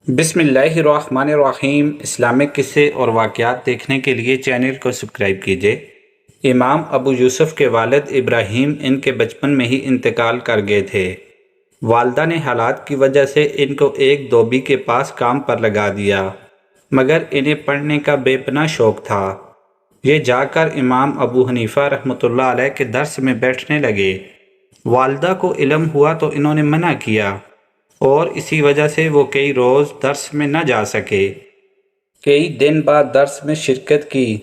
بسم اللہ الرحمن الرحیم۔ اسلامک قصے اور واقعات دیکھنے کے لیے چینل کو سبسکرائب کیجیے۔ امام ابو یوسف کے والد ابراہیم ان کے بچپن میں ہی انتقال کر گئے تھے۔ والدہ نے حالات کی وجہ سے ان کو ایک دھوبی کے پاس کام پر لگا دیا، مگر انہیں پڑھنے کا بے پناہ شوق تھا۔ یہ جا کر امام ابو حنیفہ رحمۃ اللہ علیہ کے درس میں بیٹھنے لگے۔ والدہ کو علم ہوا تو انہوں نے منع کیا، اور اسی وجہ سے وہ کئی روز درس میں نہ جا سکے۔ کئی دن بعد درس میں شرکت کی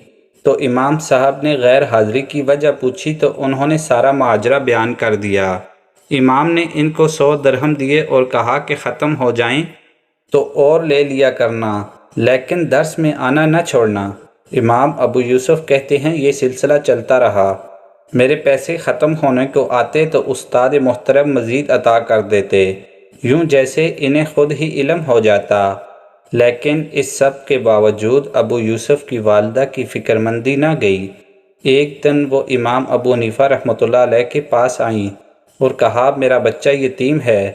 تو امام صاحب نے غیر حاضری کی وجہ پوچھی تو انہوں نے سارا ماجرا بیان کر دیا۔ امام نے ان کو 100 درہم دیے اور کہا کہ ختم ہو جائیں تو اور لے لیا کرنا، لیکن درس میں آنا نہ چھوڑنا۔ امام ابو یوسف کہتے ہیں یہ سلسلہ چلتا رہا۔ میرے پیسے ختم ہونے کو آتے تو استاد محترم مزید عطا کر دیتے، یوں جیسے انہیں خود ہی علم ہو جاتا۔ لیکن اس سب کے باوجود ابو یوسف کی والدہ کی فکر مندی نہ گئی۔ ایک دن وہ امام ابو حنیفہ رحمۃ اللہ علیہ کے پاس آئیں اور کہا میرا بچہ یتیم ہے،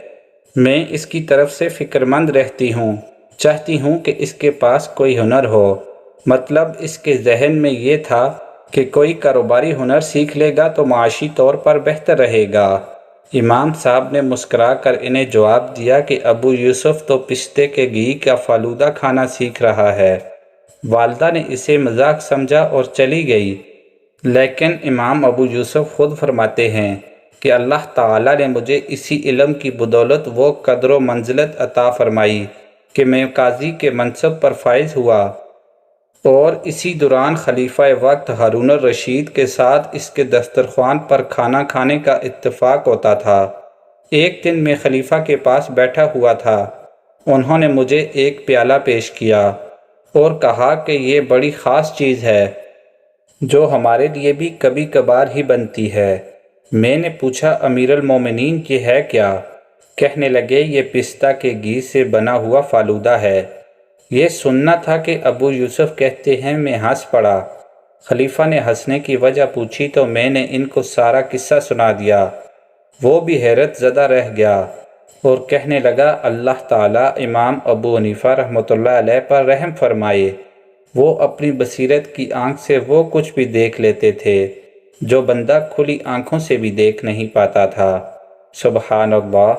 میں اس کی طرف سے فکر مند رہتی ہوں، چاہتی ہوں کہ اس کے پاس کوئی ہنر ہو۔ مطلب اس کے ذہن میں یہ تھا کہ کوئی کاروباری ہنر سیکھ لے گا تو معاشی طور پر بہتر رہے گا۔ امام صاحب نے مسکرا کر انہیں جواب دیا کہ ابو یوسف تو پستے کے گھی کا فالودہ کھانا سیکھ رہا ہے۔ والدہ نے اسے مذاق سمجھا اور چلی گئی، لیکن امام ابو یوسف خود فرماتے ہیں کہ اللہ تعالیٰ نے مجھے اسی علم کی بدولت وہ قدر و منزلت عطا فرمائی کہ میں قاضی کے منصب پر فائز ہوا، اور اسی دوران خلیفہ وقت ہارون الرشید کے ساتھ اس کے دسترخوان پر کھانا کھانے کا اتفاق ہوتا تھا۔ ایک دن میں خلیفہ کے پاس بیٹھا ہوا تھا، انہوں نے مجھے ایک پیالہ پیش کیا اور کہا کہ یہ بڑی خاص چیز ہے جو ہمارے لیے بھی کبھی کبھار ہی بنتی ہے۔ میں نے پوچھا امیر المومنین یہ ہے کیا؟ کہنے لگے یہ پستہ کے گھی سے بنا ہوا فالودہ ہے۔ یہ سننا تھا کہ ابو یوسف کہتے ہیں میں ہنس پڑا۔ خلیفہ نے ہنسنے کی وجہ پوچھی تو میں نے ان کو سارا قصہ سنا دیا۔ وہ بھی حیرت زدہ رہ گیا اور کہنے لگا اللہ تعالیٰ امام ابو حنیفہ رحمۃ اللہ علیہ پر رحم فرمائے، وہ اپنی بصیرت کی آنکھ سے وہ کچھ بھی دیکھ لیتے تھے جو بندہ کھلی آنکھوں سے بھی دیکھ نہیں پاتا تھا۔ سبحان اللہ۔